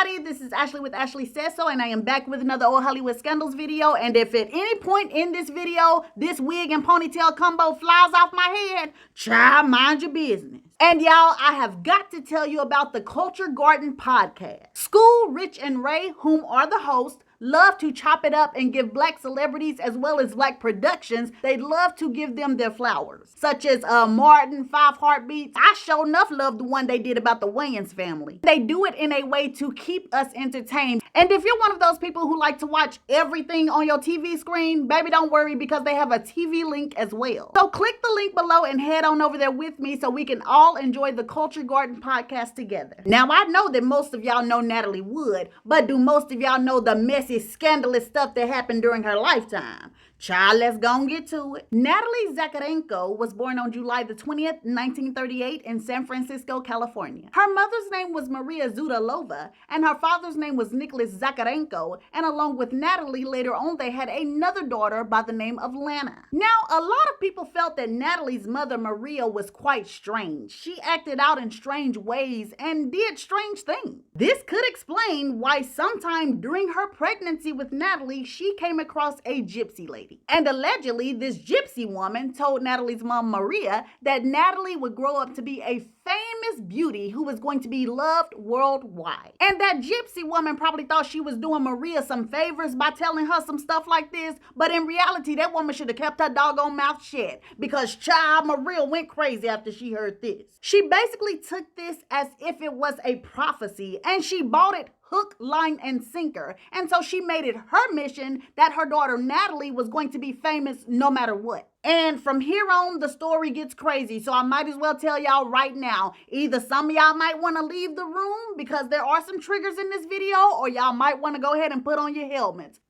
everybody, this is Ashley with Ashley Says So, and I am back with another Old Hollywood Scandals video. And if at any point in this video, this wig and ponytail combo flies off my head, try mind your business. And y'all, I have got to tell you about the Culture Garden podcast. School, Rich, and Ray, whom are the hosts, love to chop it up and give black celebrities as well as black productions, they love to give them their flowers. Such as Martin, 5 Heartbeats. I sure enough love the one they did about the Wayans family. They do it in a way to keep us entertained. And if you're one of those people who like to watch everything on your TV screen, baby, don't worry, because they have a TV link as well. So click the link below and head on over there with me so we can all enjoy the Culture Garden podcast together. Now, I know that most of y'all know Natalie Wood, but do most of y'all know the messy, scandalous stuff that happened during her lifetime? Child, let's go and get to it. Natalie Zakarenko was born on July the 20th, 1938 in San Francisco, California. Her mother's name was Maria Zudalova, and her father's name was Nicholas Zakarenko, and along with Natalie, later on they had another daughter by the name of Lana. Now, a lot of people felt that Natalie's mother, Maria, was quite strange. She acted out in strange ways and did strange things. This could explain why sometime during her pregnancy with Natalie, she came across a gypsy lady. And allegedly, this gypsy woman told Natalie's mom, Maria, that Natalie would grow up to be a famous beauty who was going to be loved worldwide. And that gypsy woman probably thought she was doing Maria some favors by telling her some stuff like this, but in reality, that woman should have kept her doggone mouth shut, because child, Maria went crazy after she heard this. She basically took this as if it was a prophecy, and she bought it hook, line, and sinker. And so she made it her mission that her daughter Natalie was going to be famous no matter what. And from here on, the story gets crazy. So I might as well tell y'all right now, either some of y'all might want to leave the room because there are some triggers in this video, or y'all might want to go ahead and put on your helmets.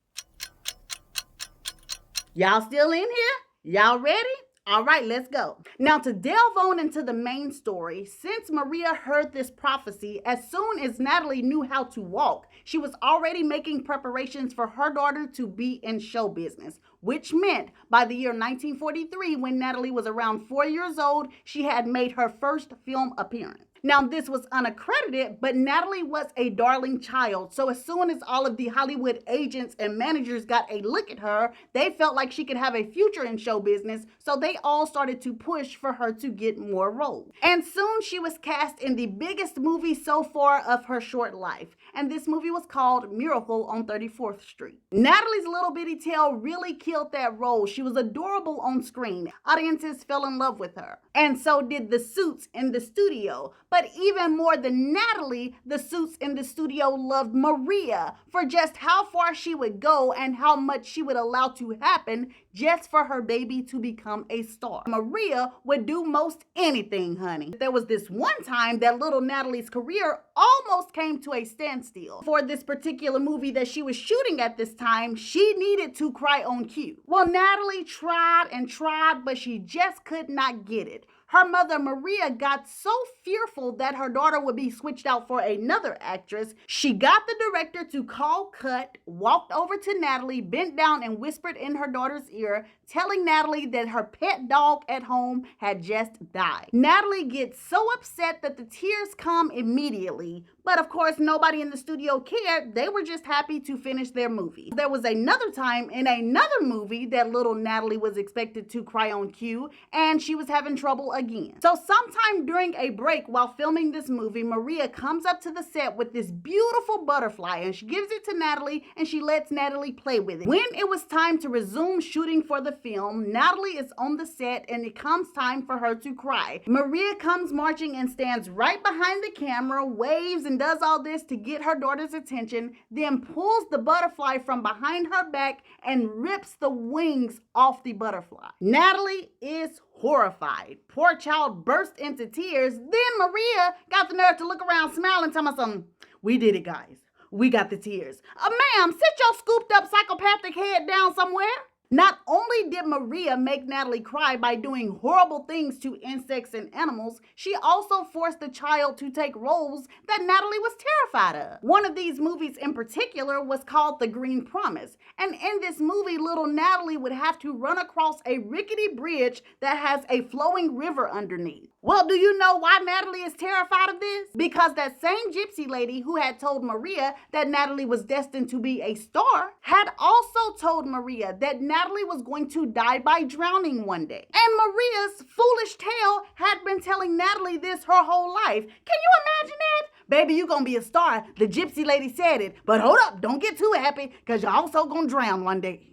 Y'all still in here? Y'all ready? All right, let's go. Now, to delve on into the main story, since Maria heard this prophecy, as soon as Natalie knew how to walk, she was already making preparations for her daughter to be in show business, which meant by the year 1943, when Natalie was around 4 years old, she had made her first film appearance. Now, this was unaccredited, but Natalie was a darling child. So as soon as all of the Hollywood agents and managers got a look at her, they felt like she could have a future in show business. So they all started to push for her to get more roles. And soon she was cast in the biggest movie so far of her short life. And this movie was called Miracle on 34th Street. Natalie's little bitty tail really killed that role. She was adorable on screen. Audiences fell in love with her. And so did the suits in the studio. But even more than Natalie, the suits in the studio loved Maria for just how far she would go and how much she would allow to happen just for her baby to become a star. Maria would do most anything, honey. There was this one time that little Natalie's career almost came to a standstill. For this particular movie that she was shooting at this time, she needed to cry on cue. Well, Natalie tried and tried, but she just could not get it. Her mother, Maria, got so fearful that her daughter would be switched out for another actress, she got the director to call cut, walked over to Natalie, bent down and whispered in her daughter's ear, telling Natalie that her pet dog at home had just died. Natalie gets so upset that the tears come immediately, but of course nobody in the studio cared. They were just happy to finish their movie. There was another time in another movie that little Natalie was expected to cry on cue, and she was having trouble again. So sometime during a break while filming this movie, Maria comes up to the set with this beautiful butterfly, and she gives it to Natalie, and she lets Natalie play with it. When it was time to resume shooting for the film, Natalie is on the set, and it comes time for her to cry. Maria comes marching and stands right behind the camera, waves and does all this to get her daughter's attention, then pulls the butterfly from behind her back and rips the wings off the butterfly. Natalie is horrified. Poor child burst into tears. Then Maria got the nerve to look around, smiling, tell me something. We did it, guys. We got the tears. Ma'am, sit your scooped up psychopathic head down somewhere. Not only did Maria make Natalie cry by doing horrible things to insects and animals, she also forced the child to take roles that Natalie was terrified of. One of these movies in particular was called The Green Promise. And in this movie, little Natalie would have to run across a rickety bridge that has a flowing river underneath. Well, do you know why Natalie is terrified of this? Because that same gypsy lady who had told Maria that Natalie was destined to be a star had also told Maria that Natalie was going to die by drowning one day. And Maria's foolish tale had been telling Natalie this her whole life. Can you imagine that? Baby, you gonna be a star. The gypsy lady said it. But hold up, don't get too happy, because you're also gonna drown one day.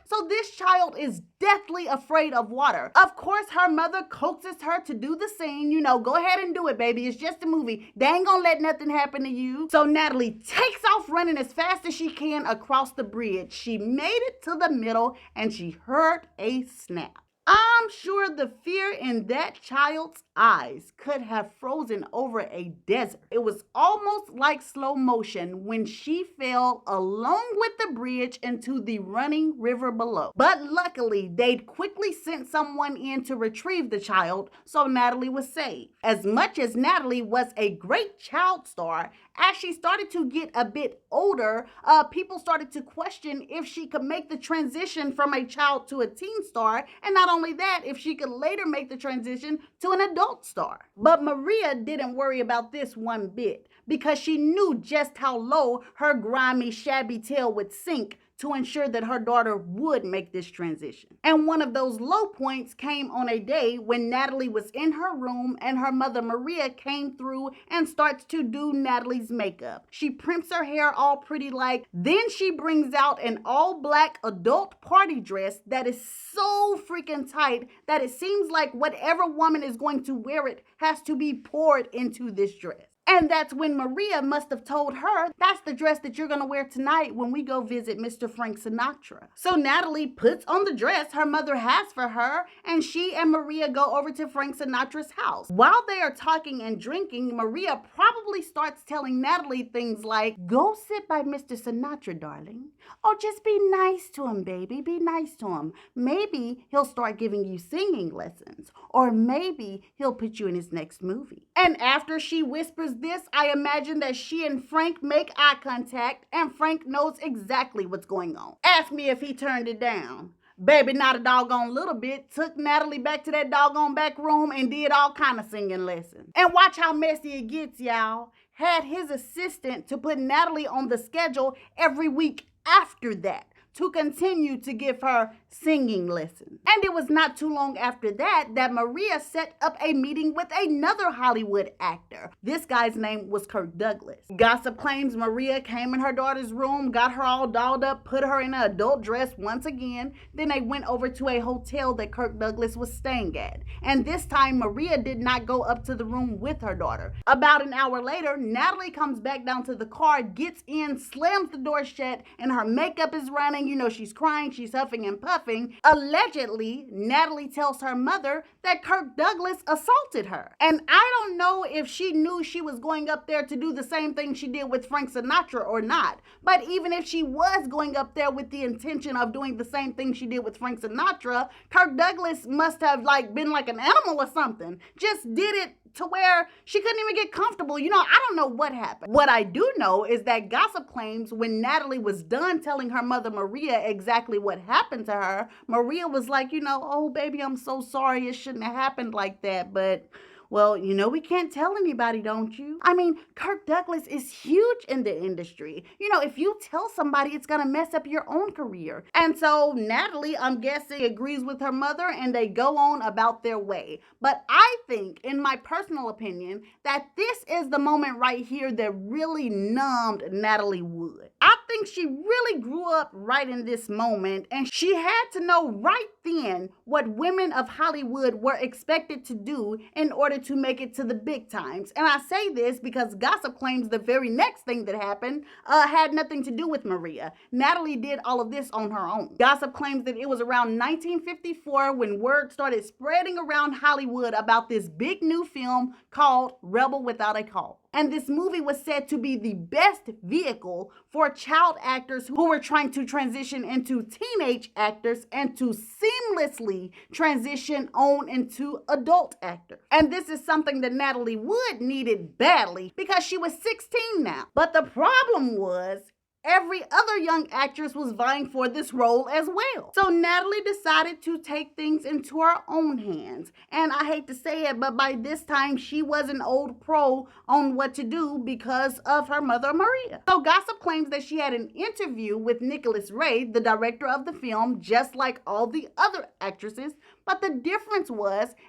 So this child is deathly afraid of water. Of course, her mother coaxes her to do the same. You know, go ahead and do it, baby. It's just a movie. They ain't gonna let nothing happen to you. So Natalie takes off running as fast as she can across the bridge. She made it to the middle and she heard a snap. I'm sure the fear in that child's eyes could have frozen over a desert. It was almost like slow motion when she fell along with the bridge into the running river below. But luckily, they'd quickly sent someone in to retrieve the child, so Natalie was saved. As much as Natalie was a great child star, as she started to get a bit older, people started to question if she could make the transition from a child to a teen star, and not only that, if she could later make the transition to an adult star. But Maria didn't worry about this one bit, because she knew just how low her grimy, shabby tail would sink to ensure that her daughter would make this transition. And one of those low points came on a day when Natalie was in her room and her mother Maria came through and starts to do Natalie's makeup. She primps her hair all pretty like, then she brings out an all black adult party dress that is so freaking tight that it seems like whatever woman is going to wear it has to be poured into this dress. And that's when Maria must have told her, that's the dress that you're going to wear tonight when we go visit Mr. Frank Sinatra. So Natalie puts on the dress her mother has for her, and she and Maria go over to Frank Sinatra's house. While they are talking and drinking, Maria probably starts telling Natalie things like, go sit by Mr. Sinatra, darling. Or just be nice to him, baby. Be nice to him. Maybe he'll start giving you singing lessons. Or maybe he'll put you in his next movie. And after she whispers this, I imagine that she and Frank make eye contact and Frank knows exactly what's going on. Ask me if he turned it down. Baby, not a doggone little bit, took Natalie back to that doggone back room and did all kind of singing lessons. And watch how messy it gets, y'all. Had his assistant to put Natalie on the schedule every week after that to continue to give her singing lessons. And it was not too long after that Maria set up a meeting with another Hollywood actor. This guy's name was Kirk Douglas. Gossip claims Maria came in her daughter's room, got her all dolled up, put her in an adult dress once again. Then they went over to a hotel that Kirk Douglas was staying at. And this time Maria did not go up to the room with her daughter. About an hour later, Natalie comes back down to the car, gets in, slams the door shut, and her makeup is running. You know, she's crying, she's huffing and puffing. Allegedly, Natalie tells her mother that Kirk Douglas assaulted her. And I don't know if she knew she was going up there to do the same thing she did with Frank Sinatra or not. But even if she was going up there with the intention of doing the same thing she did with Frank Sinatra, Kirk Douglas must have been like an animal or something. Just did it to where she couldn't even get comfortable. You know, I don't know what happened. What I do know is that gossip claims when Natalie was done telling her mother Maria exactly what happened to her, Maria was like, you know, oh baby, I'm so sorry, it shouldn't have happened like that, but well, you know, we can't tell anybody, don't you? I mean, Kirk Douglas is huge in the industry. You know, if you tell somebody, it's gonna mess up your own career. And so Natalie, I'm guessing, agrees with her mother and they go on about their way. But I think, in my personal opinion, that this is the moment right here that really numbed Natalie Wood. I think she really grew up right in this moment, and she had to know right then what women of Hollywood were expected to do in order to make it to the big times. And I say this because gossip claims the very next thing that happened had nothing to do with Maria. Natalie did all of this on her own. Gossip claims that it was around 1954 when word started spreading around Hollywood about this big new film called Rebel Without a Cause. And this movie was said to be the best vehicle for child actors who were trying to transition into teenage actors and to seamlessly transition on into adult actors. And this is something that Natalie Wood needed badly because she was 16 now. But the problem was, every other young actress was vying for this role as well. So Natalie decided to take things into her own hands. And I hate to say it, but by this time she was an old pro on what to do because of her mother Maria. So gossip claims that she had an interview with Nicholas Ray, the director of the film, just like all the other actresses. But the difference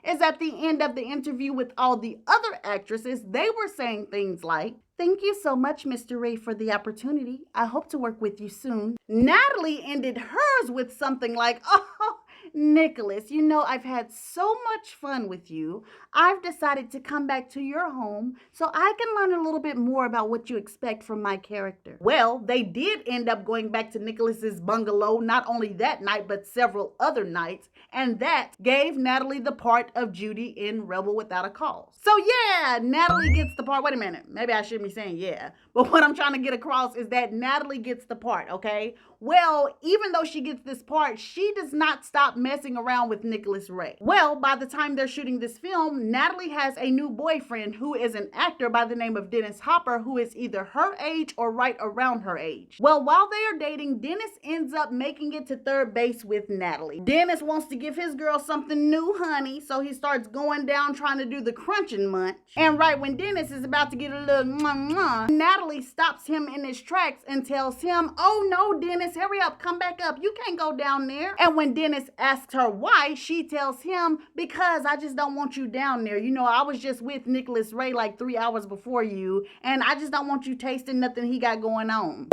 is at the end of the interview with all the other actresses, they were saying things like, "Thank you so much, Mr. Ray, for the opportunity. I hope to work with you soon." Natalie ended hers with something like, "Oh, Nicholas, you know, I've had so much fun with you. I've decided to come back to your home so I can learn a little bit more about what you expect from my character." Well, they did end up going back to Nicholas's bungalow, not only that night, but several other nights. And that gave Natalie the part of Judy in Rebel Without a Cause. So yeah, Natalie gets the part. Wait a minute. Maybe I shouldn't be saying yeah. But what I'm trying to get across is that Natalie gets the part, okay? Well, even though she gets this part, she does not stop messing around with Nicholas Ray. Well, by the time they're shooting this film, Natalie has a new boyfriend who is an actor by the name of Dennis Hopper, who is either her age or right around her age. Well, while they are dating, Dennis ends up making it to third base with Natalie. Dennis wants to give his girl something new, honey, so he starts going down trying to do the crunching munch. And right when Dennis is about to get a little mwah, Natalie stops him in his tracks and tells him, "Oh no, Dennis, hurry up, come back up. You can't go down there." And when Dennis asks her why, she tells him, "Because I just don't want you down there. You know, I was just with Nicholas Ray like 3 hours before you, and I just don't want you tasting nothing he got going on."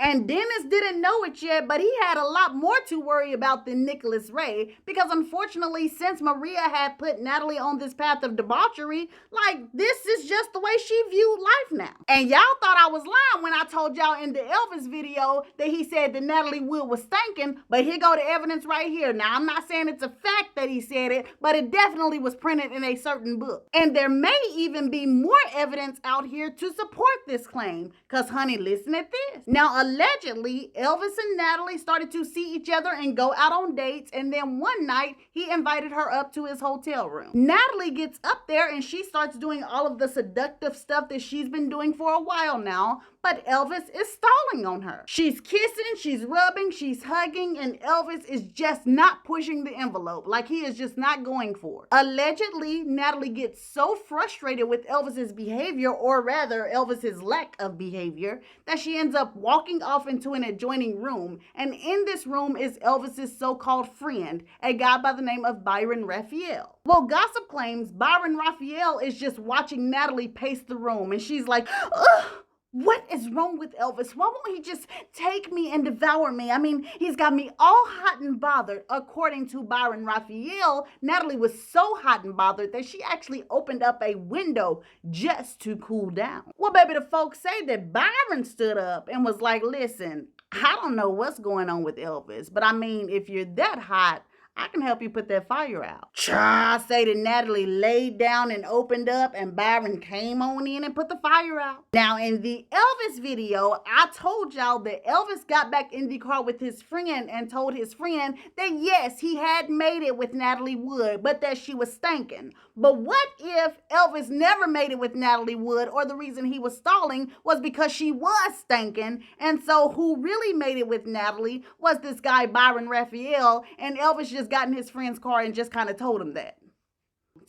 And Dennis didn't know it yet, but he had a lot more to worry about than Nicholas Ray, because unfortunately, since Maria had put Natalie on this path of debauchery, like, this is just the way she viewed life now. And y'all thought I was lying when I told y'all in the Elvis video that he said that Natalie Wood was stinking, but here go the evidence right here. Now, I'm not saying it's a fact that he said it, but it definitely was printed in a certain book. And there may even be more evidence out here to support this claim, because honey, listen at this. Now, allegedly, Elvis and Natalie started to see each other and go out on dates, and then one night, he invited her up to his hotel room. Natalie gets up there and she starts doing all of the seductive stuff that she's been doing for a while now, but Elvis is stalling on her. She's kissing, she's rubbing, she's hugging, and Elvis is just not pushing the envelope. Like, he is just not going for it. Allegedly, Natalie gets so frustrated with Elvis's behavior, or rather Elvis's lack of behavior, that she ends up walking off into an adjoining room. And in this room is Elvis's so-called friend, a guy by the name of Byron Raphael. Well, gossip claims Byron Raphael is just watching Natalie pace the room, and she's like, "Ugh, what is wrong with Elvis? Why won't he just take me and devour me? I mean, he's got me all hot and bothered." According to Byron Raphael, Natalie was so hot and bothered that she actually opened up a window just to cool down. Well, baby, the folks say that Byron stood up and was like, "Listen, I don't know what's going on with Elvis, but I mean, if you're that hot, I can help you put that fire out." I say that Natalie laid down and opened up, and Byron came on in and put the fire out. Now, in the Elvis video, I told y'all that Elvis got back in the car with his friend and told his friend that yes, he had made it with Natalie Wood, but that she was stinking. But what if Elvis never made it with Natalie Wood, or the reason he was stalling was because she was stinking, and so who really made it with Natalie was this guy Byron Raphael, and Elvis just got in his friend's car and just kind of told him that?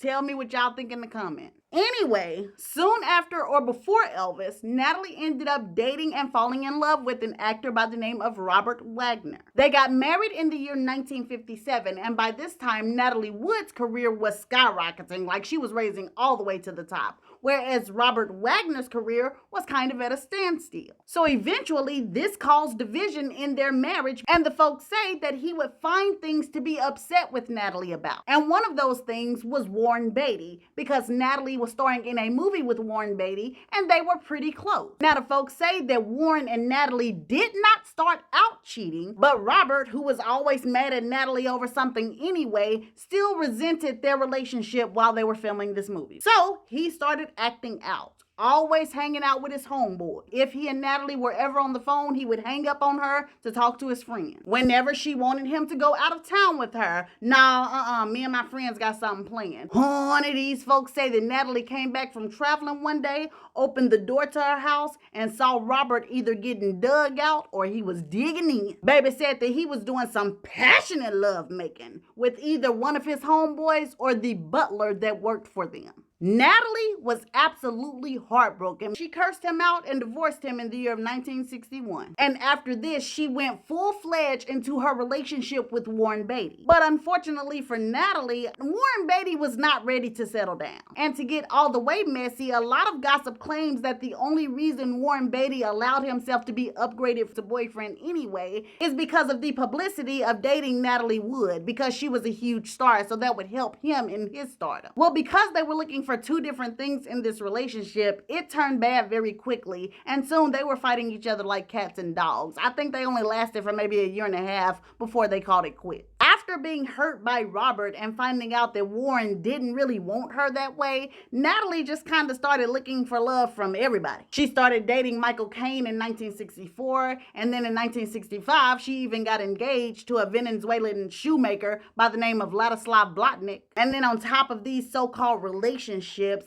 Tell me what y'all think in the comments. Anyway, soon after or before Elvis, Natalie ended up dating and falling in love with an actor by the name of Robert Wagner. They got married in the year 1957, and by this time, Natalie Wood's career was skyrocketing, like she was raising all the way to the top, whereas Robert Wagner's career was kind of at a standstill. So eventually, this caused division in their marriage, and the folks say that he would find things to be upset with Natalie about. And one of those things was Warren Beatty, because Natalie was starring in a movie with Warren Beatty, and they were pretty close. Now, the folks say that Warren and Natalie did not start out cheating, but Robert, who was always mad at Natalie over something anyway, still resented their relationship while they were filming this movie. So he started Robert acting out, always hanging out with his homeboy. If he and Natalie were ever on the phone, he would hang up on her to talk to his friend. Whenever she wanted him to go out of town with her, nah, me and my friends got something planned. One of these folks say that Natalie came back from traveling one day, opened the door to her house, and saw Robert either getting dug out or he was digging in. Baby said that he was doing some passionate love making with either one of his homeboys or the butler that worked for them. Natalie was absolutely heartbroken. She cursed him out and divorced him in the year of 1961. And after this, she went full-fledged into her relationship with Warren Beatty. But unfortunately for Natalie, Warren Beatty was not ready to settle down. And to get all the way messy, a lot of gossip claims that the only reason Warren Beatty allowed himself to be upgraded to boyfriend anyway is because of the publicity of dating Natalie Wood, because she was a huge star, so that would help him in his stardom. Well, because they were looking for two different things in this relationship, it turned bad very quickly, and soon they were fighting each other like cats and dogs. I think they only lasted for maybe a year and a half before they called it quits. After being hurt by Robert and finding out that Warren didn't really want her that way, Natalie just kind of started looking for love from everybody. She started dating Michael Caine in 1964, and then in 1965, she even got engaged to a Venezuelan shoemaker by the name of Ladislav Blotnick. And then on top of these so-called relationships,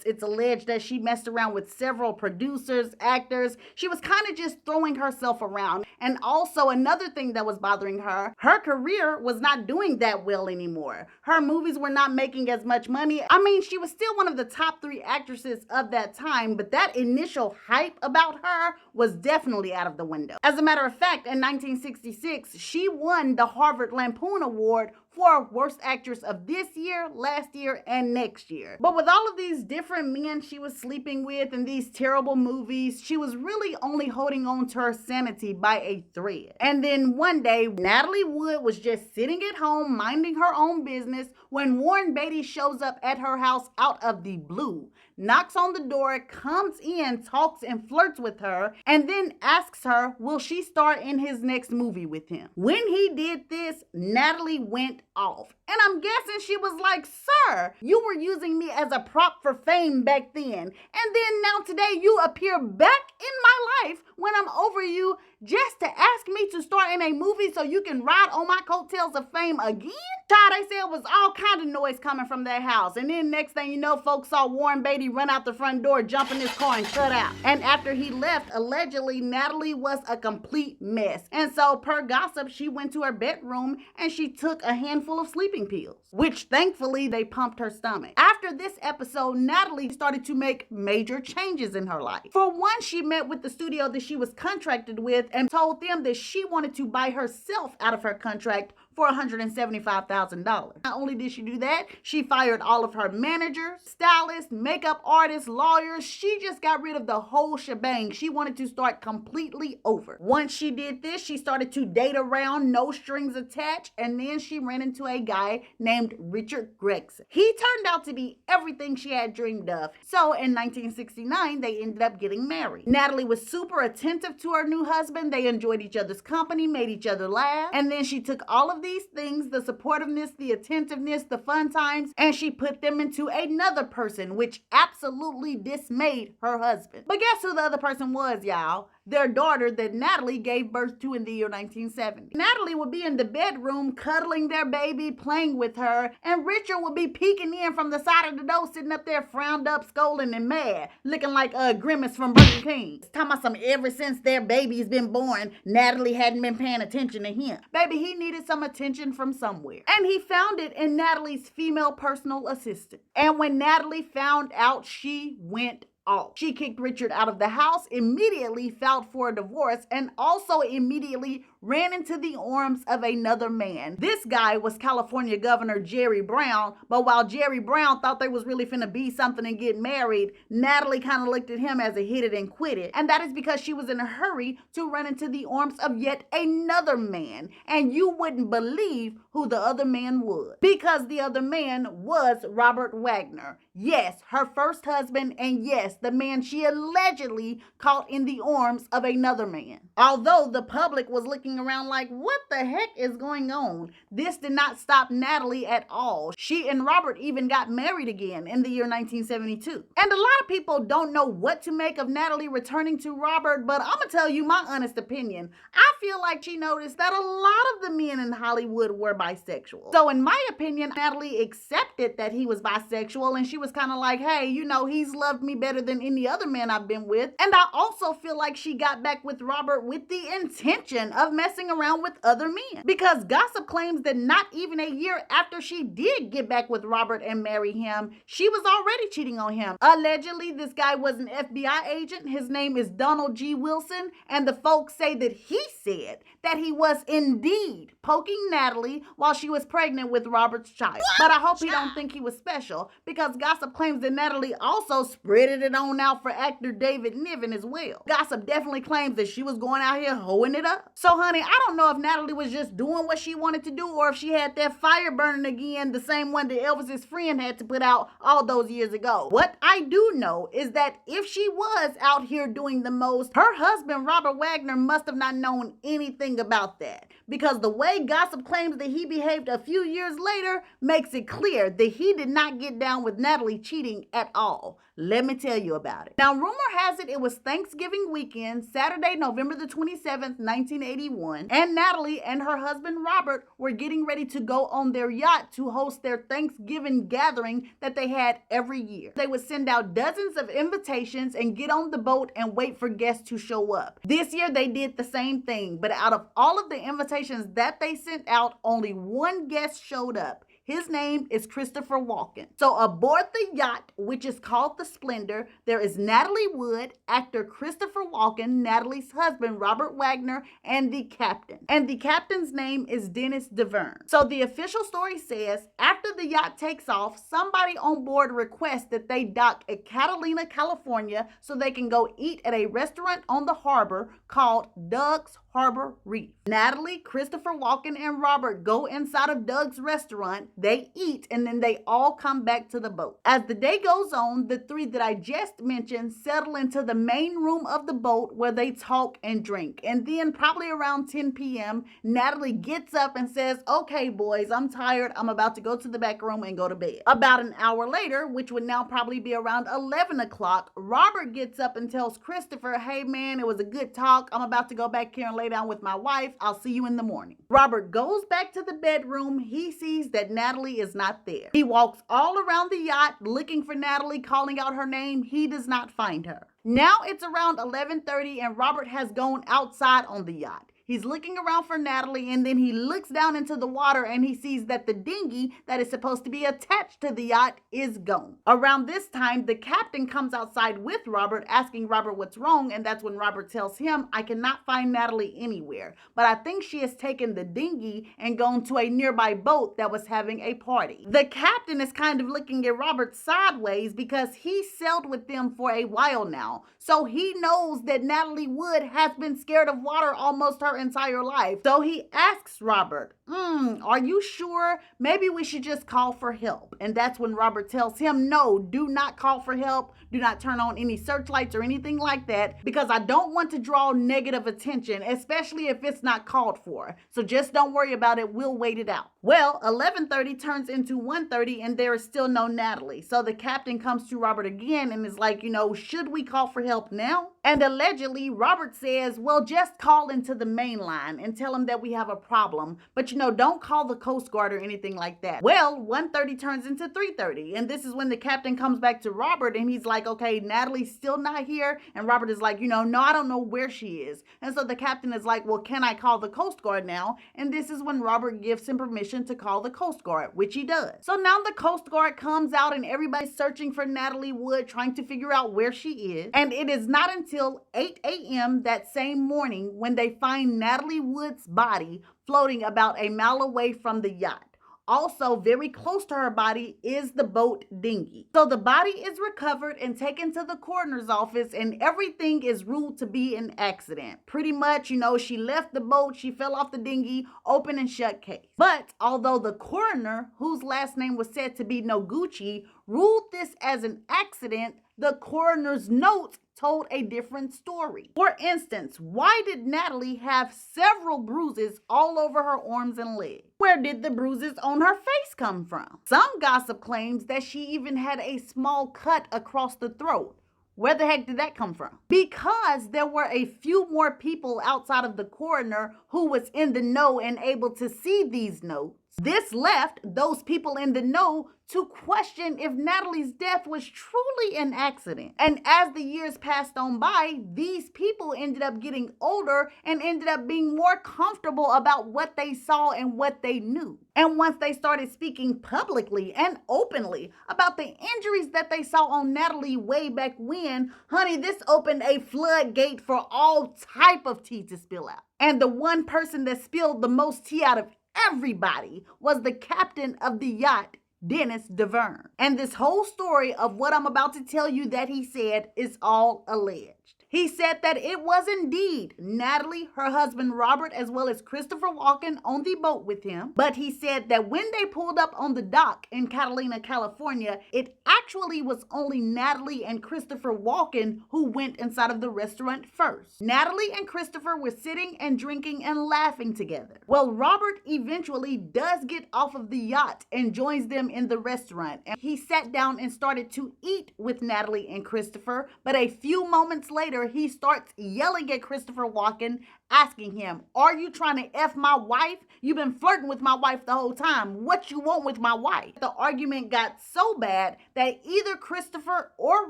it's alleged that she messed around with several producers, actors. She was kind of just throwing herself around. And also another thing that was bothering her career was not doing that well anymore. Her movies were not making as much money. I mean, she was still one of the top 3 actresses of that time, but that initial hype about her was definitely out of the window. As a matter of fact, in 1966, she won the Harvard Lampoon Award for Worst Actress of this year, last year, and next year. But with all of these different men she was sleeping with in these terrible movies, she was really only holding on to her sanity by a thread. And then one day, Natalie Wood was just sitting at home minding her own business when Warren Beatty shows up at her house out of the blue, knocks on the door, comes in, talks and flirts with her, and then asks her, will she star in his next movie with him? When he did this, Natalie went off. And I'm guessing she was like, sir, you were using me as a prop for fame back then. And then now today you appear back in my life when I'm over you just to ask me to star in a movie so you can ride on my coattails of fame again? Child, they said it was all kind of noise coming from that house. And then next thing you know, folks saw Warren Beatty run out the front door, jump in his car and cut out. And after he left, allegedly, Natalie was a complete mess. And so per gossip, she went to her bedroom and she took a handful of sleeping pills, which thankfully they pumped her stomach. After this episode, Natalie started to make major changes in her life. For one, she met with the studio that she was contracted with and told them that she wanted to buy herself out of her contract for $175,000. Not only did she do that, she fired all of her managers, stylists, makeup artists, lawyers. She just got rid of the whole shebang. She wanted to start completely over. Once she did this, she started to date around, no strings attached, and then she ran into a guy named Richard Gregson. He turned out to be everything she had dreamed of. So in 1969, they ended up getting married. Natalie was super attentive to her new husband. They enjoyed each other's company, made each other laugh, and then she took all of these things, the supportiveness, the attentiveness, the fun times, and she put them into another person, which absolutely dismayed her husband. But guess who the other person was, y'all? Their daughter that Natalie gave birth to in the year 1970. Natalie would be in the bedroom cuddling their baby, playing with her, and Richard would be peeking in from the side of the door, sitting up there frowned up, scolding and mad, looking like Grimace from Burger King. Talking about some ever since their baby's been born, Natalie hadn't been paying attention to him. Baby, he needed some attention from somewhere. And he found it in Natalie's female personal assistant. And when Natalie found out, she went off. She kicked Richard out of the house, immediately filed for a divorce, and also immediately ran into the arms of another man. This guy was California Governor Jerry Brown, but while Jerry Brown thought they was really finna be something and get married, Natalie kind of looked at him as a hit it and quit it. And that is because she was in a hurry to run into the arms of yet another man. And you wouldn't believe who the other man was. Because the other man was Robert Wagner. Yes, her first husband, and yes, arrest the man she allegedly caught in the arms of another man. Although the public was looking around like, what the heck is going on? This did not stop Natalie at all. She and Robert even got married again in the year 1972. And a lot of people don't know what to make of Natalie returning to Robert, but I'm gonna tell you my honest opinion. I feel like she noticed that a lot of the men in Hollywood were bisexual. So in my opinion, Natalie accepted that he was bisexual, and she was kind of like, hey, you know, he's loved me better than any other man I've been with. And I also feel like she got back with Robert with the intention of messing around with other men, because gossip claims that not even a year after she did get back with Robert and marry him, she was already cheating on him. Allegedly, this guy was an FBI agent. His name is Donald G. Wilson, and the folks say that he said that he was indeed poking Natalie while she was pregnant with Robert's child. But I hope he don't think he was special, because gossip claims that Natalie also spreaded it on out for actor David Niven as well. Gossip definitely claims that she was going out here hoeing it up. So honey, I don't know if Natalie was just doing what she wanted to do, or if she had that fire burning again, the same one that Elvis's friend had to put out all those years ago. What I do know is that if she was out here doing the most, her husband Robert Wagner must have not known anything about that, because the way gossip claims that he behaved a few years later makes it clear that he did not get down with Natalie cheating at all. Let me tell you about it. Now, rumor has it was Thanksgiving weekend, Saturday, November the 27th, 1981, and Natalie and her husband Robert were getting ready to go on their yacht to host their Thanksgiving gathering that they had every year. They would send out dozens of invitations and get on the boat and wait for guests to show up. This year, they did the same thing, but out of all of the invitations that they sent out, only one guest showed up. His name is Christopher Walken. So aboard the yacht, which is called the Splendor, there is Natalie Wood, actor Christopher Walken, Natalie's husband Robert Wagner, and the captain. And the captain's name is Dennis DeVerne. So the official story says, after the yacht takes off, somebody on board requests that they dock at Catalina, California, so they can go eat at a restaurant on the harbor called Doug's Harbor Reef. Natalie, Christopher Walken, and Robert go inside of Doug's restaurant, they eat, and then they all come back to the boat. As the day goes on, the three that I just mentioned settle into the main room of the boat where they talk and drink. And then probably around 10 p.m., Natalie gets up and says, okay, boys, I'm tired. I'm about to go to the back room and go to bed. About an hour later, which would now probably be around 11 o'clock, Robert gets up and tells Christopher, hey man, it was a good talk. I'm about to go back here and lay down with my wife. I'll see you in the morning. Robert goes back to the bedroom. He sees that Natalie is not there. He walks all around the yacht looking for Natalie, calling out her name. He does not find her. Now it's around 11:30 and Robert has gone outside on the yacht. He's looking around for Natalie, and then he looks down into the water and he sees that the dinghy that is supposed to be attached to the yacht is gone. Around this time, the captain comes outside with Robert, asking Robert what's wrong, and that's when Robert tells him, I cannot find Natalie anywhere, but I think she has taken the dinghy and gone to a nearby boat that was having a party. The captain is kind of looking at Robert sideways because he sailed with them for a while now, so he knows that Natalie Wood has been scared of water almost her entire life. So he asks Robert, are you sure? Maybe we should just call for help. And that's when Robert tells him, no, do not call for help. Do not turn on any searchlights or anything like that, because I don't want to draw negative attention, especially if it's not called for. So just don't worry about it. We'll wait it out. Well, 11:30 turns into 1:30 and there is still no Natalie. So the captain comes to Robert again and is like, should we call for help now? And allegedly, Robert says, well, just call into the main line and tell him that we have a problem. But don't call the Coast Guard or anything like that. Well, 1:30 turns into 3:30. And this is when the captain comes back to Robert and he's like, okay, Natalie's still not here. And Robert is like, no, I don't know where she is. And so the captain is like, well, can I call the Coast Guard now? And this is when Robert gives him permission to call the Coast Guard, which he does. So now the Coast Guard comes out and everybody's searching for Natalie Wood, trying to figure out where she is. And it is not until 8 a.m. that same morning when they find Natalie Wood's body floating about a mile away from the yacht. Also, very close to her body is the boat dinghy. So the body is recovered and taken to the coroner's office, and everything is ruled to be an accident. Pretty much, she left the boat, she fell off the dinghy, open and shut case. But although the coroner, whose last name was said to be Noguchi, ruled this as an accident, the coroner's notes told a different story. For instance, why did Natalie have several bruises all over her arms and legs? Where did the bruises on her face come from? Some gossip claims that she even had a small cut across the throat. Where the heck did that come from? Because there were a few more people outside of the coroner who was in the know and able to see these notes. This left those people in the know to question if Natalie's death was truly an accident. And as the years passed on by, these people ended up getting older and ended up being more comfortable about what they saw and what they knew. And once they started speaking publicly and openly about the injuries that they saw on Natalie way back when, honey, this opened a floodgate for all type of tea to spill out. And the one person that spilled the most tea out of everybody was the captain of the yacht, Dennis DeVerne. And this whole story of what I'm about to tell you that he said is all alleged. He said that it was indeed Natalie, her husband Robert, as well as Christopher Walken on the boat with him. But he said that when they pulled up on the dock in Catalina, California, it actually was only Natalie and Christopher Walken who went inside of the restaurant first. Natalie and Christopher were sitting and drinking and laughing together. Well, Robert eventually does get off of the yacht and joins them in the restaurant. And he sat down and started to eat with Natalie and Christopher, but a few moments later, he starts yelling at Christopher Walken, asking him, "Are you trying to F my wife? You've been flirting with my wife the whole time. What you want with my wife?" The argument got so bad that either Christopher or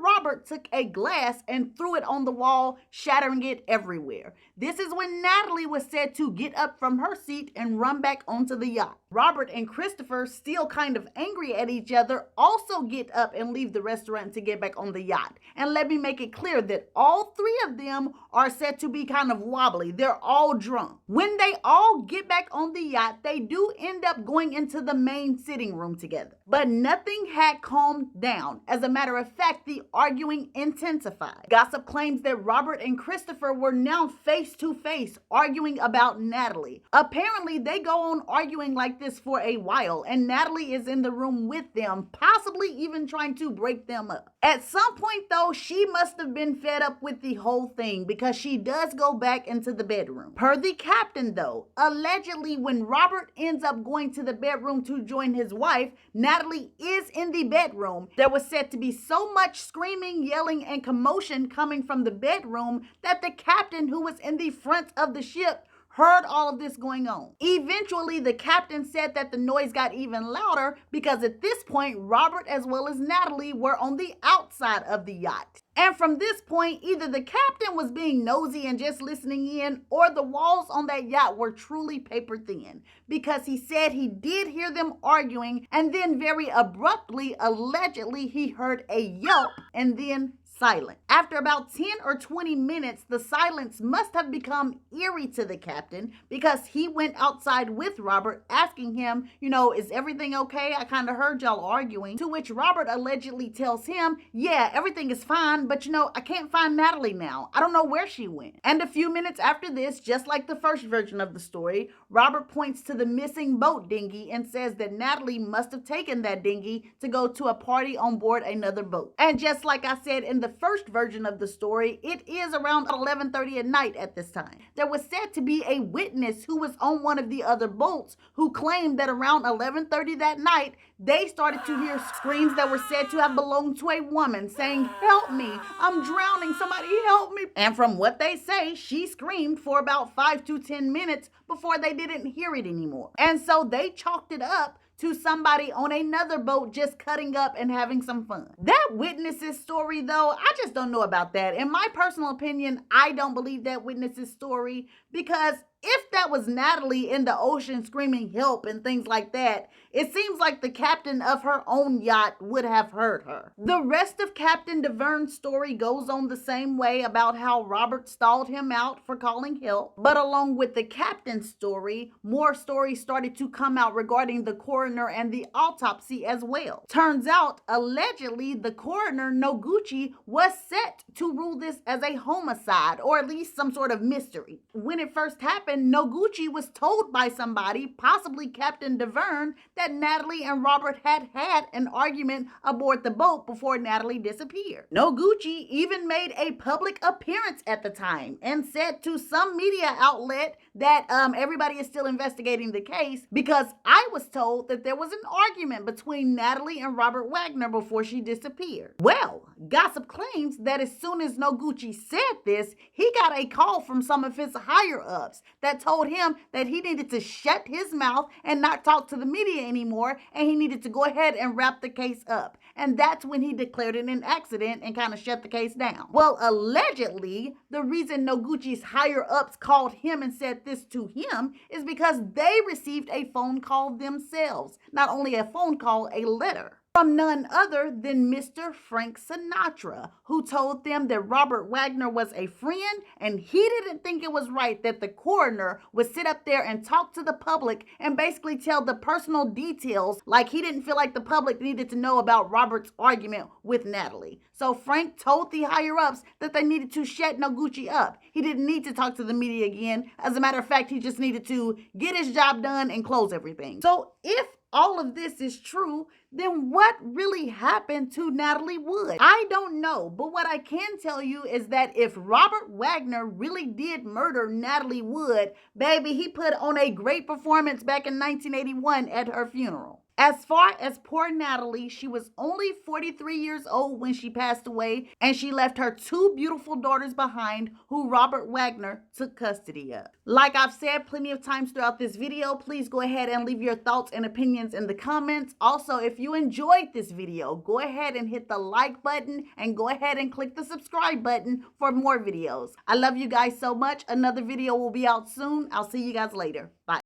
Robert took a glass and threw it on the wall, shattering it everywhere. This is when Natalie was said to get up from her seat and run back onto the yacht. Robert and Christopher, still kind of angry at each other, also get up and leave the restaurant to get back on the yacht. And let me make it clear that all three of them are said to be kind of wobbly. They're all drunk. When they all get back on the yacht, they do end up going into the main sitting room together. But nothing had calmed down. As a matter of fact, the arguing intensified. Gossip claims that Robert and Christopher were now face to face arguing about Natalie. Apparently, they go on arguing like this for a while, and Natalie is in the room with them, possibly even trying to break them up. At some point, though, she must have been fed up with the whole thing because she does go back into the bedroom. Per the captain, though, allegedly when Robert ends up going to the bedroom to join his wife, Natalie is in the bedroom. There was said to be so much screaming, yelling, and commotion coming from the bedroom that the captain, who was in the front of the ship, heard all of this going on. Eventually, the captain said that the noise got even louder because at this point, Robert as well as Natalie were on the outside of the yacht. And from this point, either the captain was being nosy and just listening in, or the walls on that yacht were truly paper thin, because he said he did hear them arguing, and then very abruptly, allegedly, he heard a yelp and then silent. After about 10 or 20 minutes, the silence must have become eerie to the captain because he went outside with Robert asking him, is everything okay? I kind of heard y'all arguing. To which Robert allegedly tells him, yeah, everything is fine, but I can't find Natalie now. I don't know where she went. And a few minutes after this, just like the first version of the story, Robert points to the missing boat dinghy and says that Natalie must have taken that dinghy to go to a party on board another boat. And just like I said in the first version of the story, it is around 11:30 at night at this time. There was said to be a witness who was on one of the other boats who claimed that around 11:30 that night, they started to hear screams that were said to have belonged to a woman saying, "Help me, I'm drowning, somebody help me." And from what they say, she screamed for about 5 to 10 minutes before they didn't hear it anymore. And so they chalked it up to somebody on another boat just cutting up and having some fun. That witness's story, though, I just don't know about that. In my personal opinion, I don't believe that witness's story because if that that was Natalie in the ocean screaming help and things like that, it seems like the captain of her own yacht would have heard her. The rest of Captain DeVern's story goes on the same way about how Robert stalled him out for calling help. But along with the captain's story, more stories started to come out regarding the coroner and the autopsy as well. Turns out, allegedly, the coroner, Noguchi, was set to rule this as a homicide, or at least some sort of mystery. When it first happened, Noguchi was told by somebody, possibly Captain DeVern, that Natalie and Robert had an argument aboard the boat before Natalie disappeared. Noguchi even made a public appearance at the time and said to some media outlet that everybody is still investigating the case because I was told that there was an argument between Natalie and Robert Wagner before she disappeared. Well, gossip claims that as soon as Noguchi said this, he got a call from some of his higher-ups that told him that he needed to shut his mouth and not talk to the media anymore, and he needed to go ahead and wrap the case up. And that's when he declared it an accident and kind of shut the case down. Well, allegedly, the reason Noguchi's higher-ups called him and said this to him is because they received a phone call themselves. Not only a phone call, a letter. From none other than Mr. Frank Sinatra, who told them that Robert Wagner was a friend and he didn't think it was right that the coroner would sit up there and talk to the public and basically tell the personal details, like he didn't feel like the public needed to know about Robert's argument with Natalie. So Frank told the higher-ups that they needed to shut Noguchi up. He didn't need to talk to the media again. As a matter of fact, he just needed to get his job done and close everything. So if all of this is true, then what really happened to Natalie Wood? I don't know, but what I can tell you is that if Robert Wagner really did murder Natalie Wood, baby, he put on a great performance back in 1981 at her funeral. As far as poor Natalie, she was only 43 years old when she passed away, and she left her two beautiful daughters behind who Robert Wagner took custody of. Like I've said plenty of times throughout this video, please go ahead and leave your thoughts and opinions in the comments. Also, if you enjoyed this video, go ahead and hit the like button and go ahead and click the subscribe button for more videos. I love you guys so much. Another video will be out soon. I'll see you guys later. Bye.